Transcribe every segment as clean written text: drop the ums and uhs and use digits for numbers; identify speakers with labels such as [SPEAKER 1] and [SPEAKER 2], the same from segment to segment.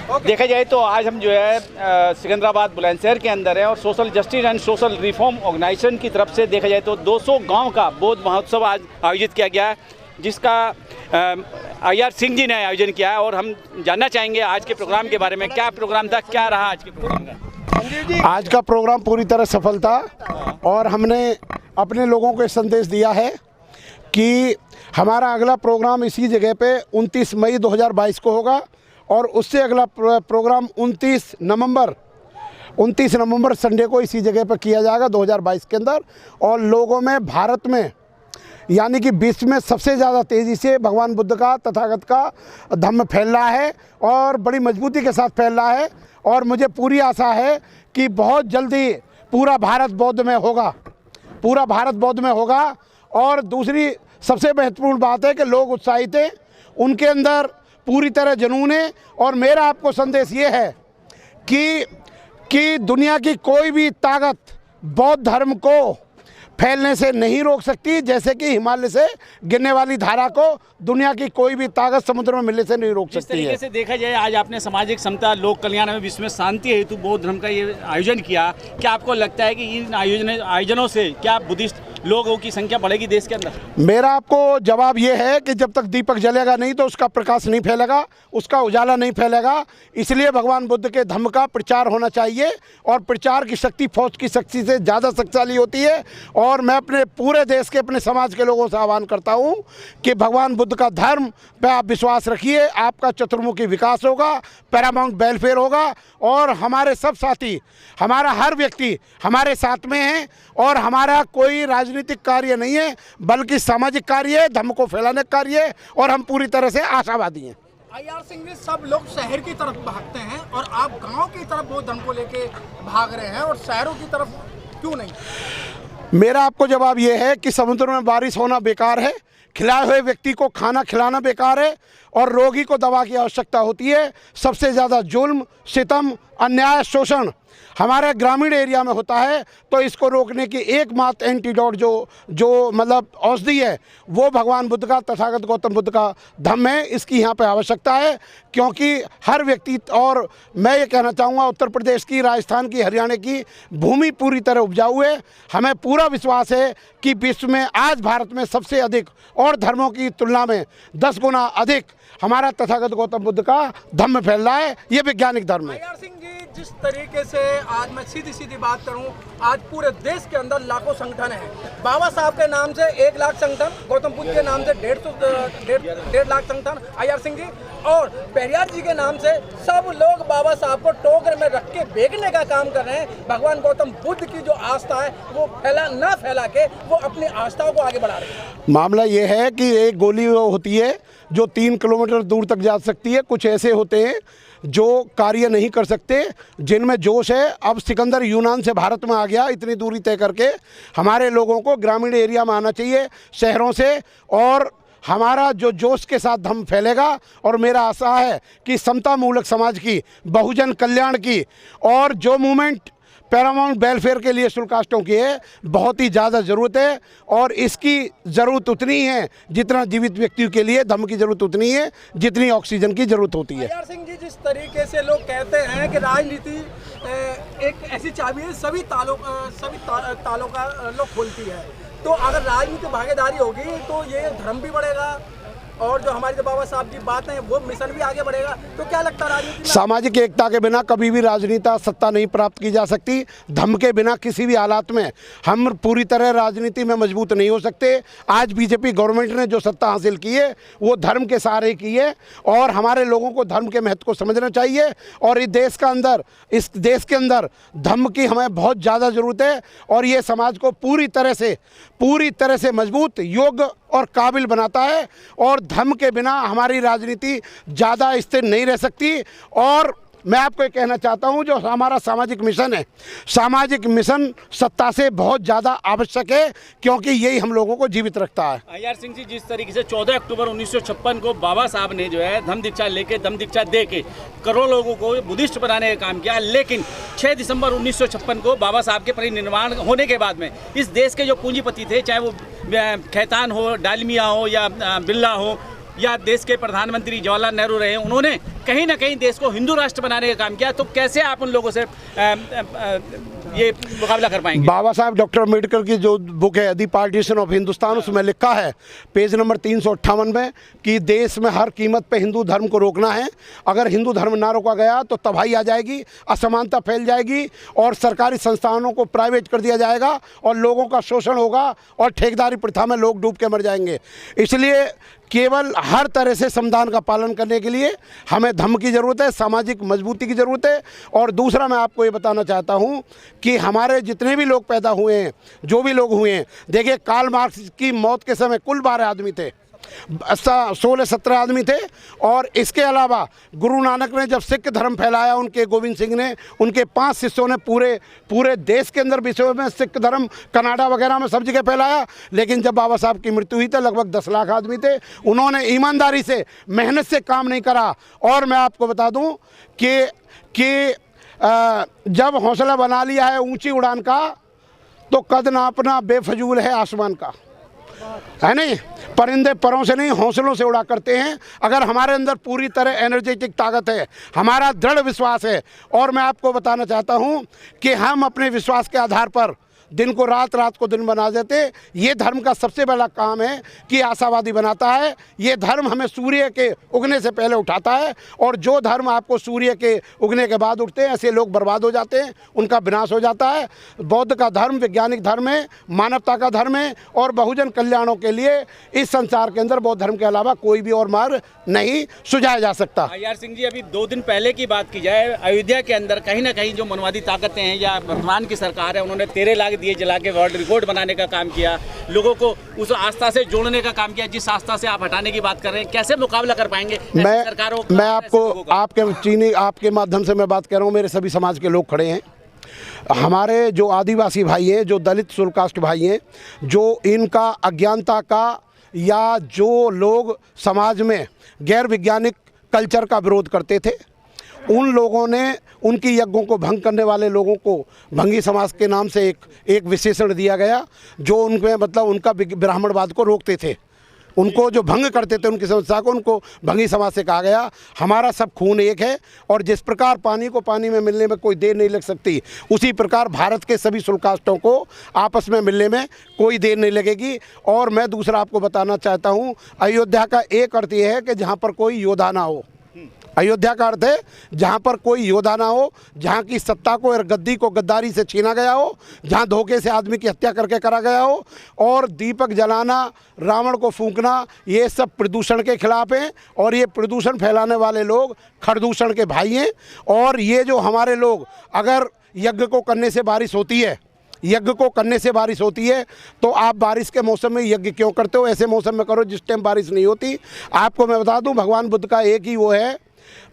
[SPEAKER 1] देखा जाए तो आज हम जो है सिकंदराबाद बुलंदशहर के अंदर है और social justice and social reform organisation की तरफ से देखा जाए तो 200 गांव का बौद्ध महोत्सव आज आयोजित किया गया है, जिसका IR सिंह जी ने आयोजन किया है। और हम जानना चाहेंगे आज के प्रोग्राम के बारे में, क्या प्रोग्राम था, क्या रहा आज के प्रोग्राम का।
[SPEAKER 2] आज का प्रोग्राम पूरी तरह सफल था और हमने अपने लोगों को संदेश दिया है कि हमारा अगला प्रोग्राम इसी जगह पे 29 मई 2022 को होगा और उससे अगला प्रोग्राम 29 नवंबर संडे को इसी जगह पर किया जाएगा 2022 के अंदर। और लोगों में, भारत में यानी कि विश्व में सबसे ज़्यादा तेज़ी से भगवान बुद्ध का, तथागत का धम्म फैल रहा है और बड़ी मजबूती के साथ फैल रहा है। और मुझे पूरी आशा है कि बहुत जल्दी पूरा भारत बौद्ध में होगा, पूरा भारत बौद्ध में होगा। और दूसरी सबसे महत्वपूर्ण बात है कि लोग उत्साहित हैं, उनके अंदर पूरी तरह जुनून है। और मेरा आपको संदेश ये है कि दुनिया की कोई भी ताकत बौद्ध धर्म को फैलने से नहीं रोक सकती, जैसे कि हिमालय से गिरने वाली धारा को दुनिया की कोई भी ताकत समुद्र में मिलने से नहीं रोक सकती है।
[SPEAKER 1] तरीके से देखा जाए आज आपने सामाजिक समता, लोक कल्याण में, विश्व में शांति हेतु बौद्ध धर्म का ये आयोजन किया, क्या आपको लगता है कि इन आयोजनों से क्या बुद्धिस्ट लोगों की संख्या बढ़ेगी देश के अंदर?
[SPEAKER 2] मेरा आपको जवाब ये है कि जब तक दीपक जलेगा नहीं तो उसका प्रकाश नहीं फैलेगा, उसका उजाला नहीं फैलेगा। इसलिए भगवान बुद्ध के धम्म का प्रचार होना चाहिए और प्रचार की शक्ति फौज की शक्ति से ज़्यादा शक्तिशाली होती है। और मैं अपने पूरे देश के, अपने समाज के लोगों से आह्वान करता हूँ कि भगवान बुद्ध का धर्म पे आप विश्वास रखिए, आपका चतुर्मुखी विकास होगा, पैरामाउंट वेलफेयर होगा। और हमारे सब साथी, हमारा हर व्यक्ति हमारे साथ में है और हमारा कोई राजनीतिक कार्य नहीं है बल्कि सामाजिक कार्य है, धर्म को फैलाने का कार्य है। और हम पूरी तरह से आशावादी हैं।
[SPEAKER 3] IR सिंह जी, सब लोग शहर की तरफ भागते हैं और आप गांव की तरफ बौद्ध धर्म को लेके भाग रहे हैं और शहरों की तरफ क्यों नहीं?
[SPEAKER 2] मेरा आपको जवाब यह है कि समुद्र में बारिश होना बेकार है, खिलाए हुए व्यक्ति को खाना खिलाना बेकार है और रोगी को दवा की आवश्यकता होती है। सबसे ज़्यादा जुल्म, सितम, अन्याय, शोषण हमारे ग्रामीण एरिया में होता है। तो इसको रोकने की एकमात्र एंटीडोट जो मतलब औषधि है वो भगवान बुद्ध का, तथागत गौतम बुद्ध का धम्म है। इसकी यहाँ पे आवश्यकता है क्योंकि हर व्यक्ति, और मैं ये कहना चाहूँगा उत्तर प्रदेश की, राजस्थान की, हरियाणा की भूमि पूरी तरह उपजाऊ है। हमें पूरा विश्वास है कि विश्व में आज भारत में सबसे अधिक और धर्मों की तुलना में 10 गुना अधिक हमारा तथागत गौतम बुद्ध का धम्म फैल रहा है। ये वैज्ञानिक धर्म है।
[SPEAKER 3] IR सिंह जी, जिस तरीके से आज मैं सीधी बात करूं, आज पूरे देश के अंदर लाखों संगठन हैं। बाबा साहब के नाम से 1 लाख संगठन, गौतम बुद्ध के नाम से 1.5 लाख संगठन IR सिंह जी, और पेरियार जी के नाम से सब लोग बाबा साहब को टोकरे में रख के बेचने का काम कर रहे हैं। भगवान गौतम बुद्ध की जो आस्था है वो फैला के वो अपनी आस्थाओं को आगे बढ़ा रहे हैं।
[SPEAKER 2] मामला ये है कि एक गोली होती है जो 3 किलोमीटर दूर तक जा सकती है। कुछ ऐसे होते हैं जो कार्य नहीं कर सकते, जिनमें जोश है। अब सिकंदर यूनान से भारत में आ गया, इतनी दूरी तय करके हमारे लोगों को ग्रामीण एरिया में आना चाहिए, शहरों से। और हमारा जो जोश के साथ धम्म फैलेगा। और मेरा आशा है कि समता मूलक समाज की, बहुजन कल्याण की और जो मूवमेंट पैरामाउंट वेलफेयर के लिए शुल्क कास्टों की है, बहुत ही ज़्यादा ज़रूरत है। और इसकी ज़रूरत उतनी है जितना जीवित व्यक्तियों के लिए धम्म की ज़रूरत उतनी है जितनी ऑक्सीजन की ज़रूरत होती है।
[SPEAKER 3] IR सिंह जी, जिस तरीके से लोग कहते हैं कि राजनीति एक ऐसी चाबी है, सभी तालों का लोग खोलती है। तो अगर राजनीतिक भागीदारी होगी तो ये धर्म भी बढ़ेगा और जो हमारे बाबा साहब की बात है वो मिशन भी आगे बढ़ेगा। तो क्या लगता है राजनीति?
[SPEAKER 2] सामाजिक एकता के बिना कभी भी राजनीति सत्ता नहीं प्राप्त की जा सकती। धम्म के बिना किसी भी हालात में हम पूरी तरह राजनीति में मजबूत नहीं हो सकते। आज बीजेपी गवर्नमेंट ने जो सत्ता हासिल की है वो धर्म के सहारे की है और हमारे लोगों को धर्म के महत्व को समझना चाहिए। और इस देश के अंदर धम्म की हमें बहुत ज़्यादा ज़रूरत है और ये समाज को पूरी तरह से मजबूत, योग्य और काबिल बनाता है। और धर्म के बिना हमारी राजनीति ज़्यादा स्थिर नहीं रह सकती। और मैं आपको ये कहना चाहता हूँ, जो हमारा सामाजिक मिशन है, सामाजिक मिशन सत्ता से बहुत ज़्यादा आवश्यक है क्योंकि यही हम लोगों को जीवित रखता है।
[SPEAKER 1] IR सिंह जी, जिस तरीके से 14 अक्टूबर 1956 को बाबा साहब ने जो है धम्म दीक्षा दे के करोड़ों लोगों को बुद्धिस्ट बनाने का काम किया, लेकिन 6 दिसंबर 1956 को बाबा साहब के परिनिर्वाण होने के बाद में इस देश के जो पूंजीपति थे, चाहे वो खैतान हो, डालमिया हो या बिरला हो या देश के प्रधानमंत्री जवाहरलाल नेहरू रहे, उन्होंने कहीं ना कहीं देश को हिंदू राष्ट्र बनाने का काम किया। तो कैसे आप उन लोगों से ये मुकाबला कर पाएंगे?
[SPEAKER 2] बाबा साहब डॉक्टर अम्बेडकर की जो बुक है दी पार्टीशन ऑफ हिंदुस्तान, उसमें लिखा है पेज नंबर 358 में कि देश में हर कीमत पे हिंदू धर्म को रोकना है। अगर हिंदू धर्म ना रोका गया तो तबाही आ जाएगी, असमानता फैल जाएगी और सरकारी संस्थानों को प्राइवेट कर दिया जाएगा और लोगों का शोषण होगा और ठेकेदारी प्रथा में लोग डूब के मर जाएंगे। इसलिए केवल हर तरह से संविधान का पालन करने के लिए हमें धर्म की ज़रूरत है, सामाजिक मजबूती की ज़रूरत है। और दूसरा मैं आपको ये बताना चाहता हूँ कि हमारे जितने भी लोग पैदा हुए हैं, जो भी लोग हुए हैं, देखिए कार्ल मार्क्स की मौत के समय कुल 12 आदमी थे, 16-17 आदमी थे। और इसके अलावा गुरु नानक ने जब सिख धर्म फैलाया, उनके गोविंद सिंह ने, उनके 5 शिष्यों ने पूरे देश के अंदर विश्व में सिख धर्म कनाडा वगैरह में सब जगह फैलाया। लेकिन जब बाबा साहब की मृत्यु हुई तो लगभग 10 लाख आदमी थे। उन्होंने ईमानदारी से, मेहनत से काम नहीं करा। और मैं आपको बता दूं कि जब हौसला बना लिया है ऊंची उड़ान का तो कद नापना बेफजूल है आसमान का, है नहीं। परिंदे परों से नहीं हौसलों से उड़ा करते हैं। अगर हमारे अंदर पूरी तरह एनर्जेटिक ताकत है, हमारा दृढ़ विश्वास है, और मैं आपको बताना चाहता हूं कि हम अपने विश्वास के आधार पर दिन को रात, रात को दिन बना देते। ये धर्म का सबसे बड़ा काम है कि आशावादी बनाता है। ये धर्म हमें सूर्य के उगने से पहले उठाता है, और जो धर्म आपको सूर्य के उगने के बाद उठते हैं, ऐसे लोग बर्बाद हो जाते हैं, उनका विनाश हो जाता है। बौद्ध का धर्म वैज्ञानिक धर्म है, मानवता का धर्म है, और बहुजन कल्याणों के लिए इस संसार के अंदर बौद्ध धर्म के अलावा कोई भी और मार्ग नहीं सुझाया जा सकता।
[SPEAKER 1] यार सिंह जी, अभी 2 दिन पहले की बात की जाए, अयोध्या के अंदर कहीं ना कहीं जो मनवादी ताकतें हैं या वर्तमान की सरकार है, उन्होंने 13 लाख दिए जला के वर्ल्ड रिकॉर्ड बनाने का काम किया, लोगों को उस आस्था से जोड़ने का काम किया जिस आस्था से आप हटाने की बात कर रहे हैं। कैसे मुकाबला कर पाएंगे सरकारों? मैं
[SPEAKER 2] आपके माध्यम से मैं बात कर रहा हूँ, मेरे सभी समाज के लोग खड़े हैं। हमारे जो आदिवासी भाई हैं, जो दलित शेड्यूल कास्ट भाई हैं, जो इनका अज्ञानता का या जो लोग समाज में गैर वैज्ञानिक कल्चर का विरोध करते थे, उन लोगों ने उनकी यज्ञों को भंग करने वाले लोगों को भंगी समाज के नाम से एक विशेषण दिया गया, जो उनमें मतलब उनका ब्राह्मणवाद को रोकते थे। उनको जो भंग करते थे उनकी संस्था को, उनको भंगी समाज से कहा गया। हमारा सब खून एक है, और जिस प्रकार पानी को पानी में मिलने में कोई देर नहीं लग सकती, उसी प्रकार भारत के सभी शेड्यूल कास्टों को आपस में मिलने में कोई देर नहीं लगेगी। और मैं दूसरा आपको बताना चाहता हूँ, अयोध्या का एक अर्थ यह है कि जहाँ पर कोई योद्धा ना हो। अयोध्या का अर्थ है जहाँ पर कोई योद्धा ना हो, जहाँ की सत्ता को और गद्दी को गद्दारी से छीना गया हो, जहाँ धोखे से आदमी की हत्या करके करा गया हो, और दीपक जलाना, रावण को फूंकना, ये सब प्रदूषण के खिलाफ हैं। और ये प्रदूषण फैलाने वाले लोग खरदूषण के भाई हैं। और ये जो हमारे लोग, अगर यज्ञ को करने से बारिश होती है, यज्ञ को करने से बारिश होती है, तो आप बारिश के मौसम में यज्ञ क्यों करते हो? ऐसे मौसम में करो जिस टाइम बारिश नहीं होती। आपको मैं बता दूं, भगवान बुद्ध का एक ही वो है,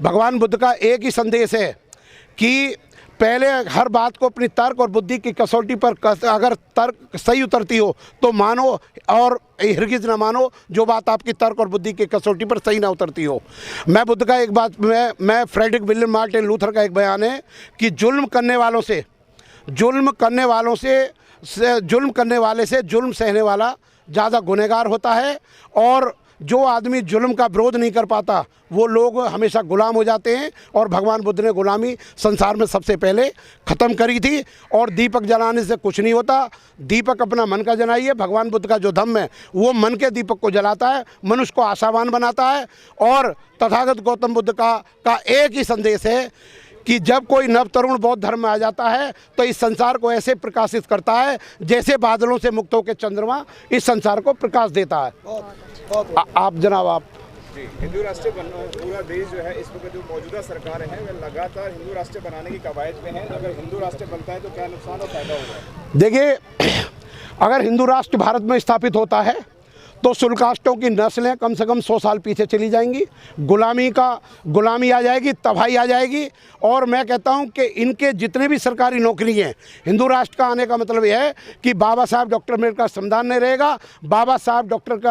[SPEAKER 2] भगवान बुद्ध का एक ही संदेश है कि पहले हर बात को अपनी तर्क और बुद्धि की कसौटी पर अगर तर्क सही उतरती हो तो मानो, और हिरगिज ना मानो जो बात आपकी तर्क और बुद्धि की कसौटी पर सही ना उतरती हो। मैं बुद्ध का एक बात, मैं फ्रेडरिक विलियम मार्टिन लूथर का एक बयान है कि जुल्म करने वाले से जुल्म सहने वाला ज़्यादा गुनहगार होता है, और जो आदमी जुल्म का विरोध नहीं कर पाता वो लोग हमेशा गुलाम हो जाते हैं। और भगवान बुद्ध ने गुलामी संसार में सबसे पहले ख़त्म करी थी। और दीपक जलाने से कुछ नहीं होता, दीपक अपना मन का जलाइए। भगवान बुद्ध का जो धम्म है वो मन के दीपक को जलाता है, मनुष्य को आशावान बनाता है। और तथागत गौतम बुद्ध का एक ही संदेश है कि जब कोई नव तरुण बौद्ध धर्म में आ जाता है तो इस संसार को ऐसे प्रकाशित करता है जैसे बादलों से मुक्त होकर चंद्रमा इस संसार को प्रकाश देता है। आप जनाब, आप
[SPEAKER 4] हिंदू राष्ट्र पूरा देश जो है इस वक्त जो मौजूदा सरकार है वह लगातार हिंदू राष्ट्र बनाने की कवायद में है। अगर हिंदू राष्ट्र बनता है तो क्या नुकसान और फायदा होगा?
[SPEAKER 2] देखिए, अगर हिंदू राष्ट्र भारत में स्थापित होता है तो शेड्यूल कास्टों की नस्लें कम से कम 100 साल पीछे चली जाएंगी, गुलामी आ जाएगी, तबाही आ जाएगी। और मैं कहता हूं कि इनके जितने भी सरकारी नौकरी हैं, हिंदू राष्ट्र का आने का मतलब यह है कि बाबा साहब डॉक्टर अम्बेडकर का संविधान नहीं रहेगा। बाबा साहब डॉक्टर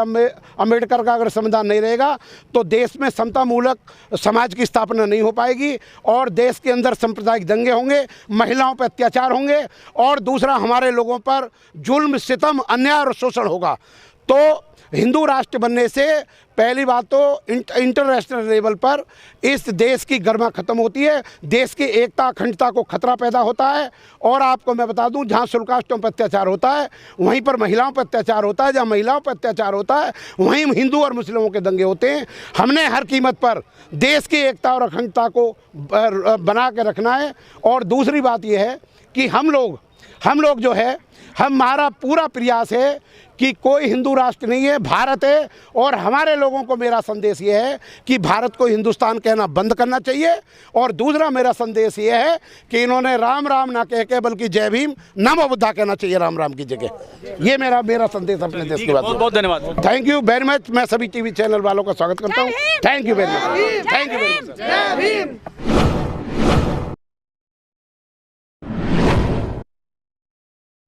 [SPEAKER 2] अम्बेडकर का अगर संविधान नहीं रहेगा तो देश में समतामूलक समाज की स्थापना नहीं हो पाएगी, और देश के अंदर सांप्रदायिक दंगे होंगे, महिलाओं पर अत्याचार होंगे, और दूसरा हमारे लोगों पर जुल्म, सितम, अन्याय और शोषण होगा। तो हिंदू राष्ट्र बनने से पहली बात तो इंटरनेशनल लेवल पर इस देश की गरिमा खत्म होती है, देश की एकता अखंडता को खतरा पैदा होता है। और आपको मैं बता दूं, जहां शुल्काष्टों पर अत्याचार होता है वहीं पर महिलाओं पर अत्याचार होता है, जहां महिलाओं पर अत्याचार होता है वहीं हिंदू और मुस्लिमों के दंगे होते हैं। हमने हर कीमत पर देश की एकता और अखंडता को बना के रखना है। और दूसरी बात यह है कि हम लोग जो है, हमारा पूरा प्रयास है कि कोई हिंदू राष्ट्र नहीं है, भारत है। और हमारे लोगों को मेरा संदेश ये है कि भारत को हिंदुस्तान कहना बंद करना चाहिए। और दूसरा मेरा संदेश ये है कि इन्होंने राम राम ना कह के बल्कि जय भीम नमो बुद्धा कहना चाहिए राम राम की जगह। ये मेरा संदेश अपने देश के बाद।
[SPEAKER 1] बहुत बहुत धन्यवाद।
[SPEAKER 2] Thank you very much. मैं सभी टीवी चैनल वालों का स्वागत करता हूँ। Thank you very much. Thank you very much.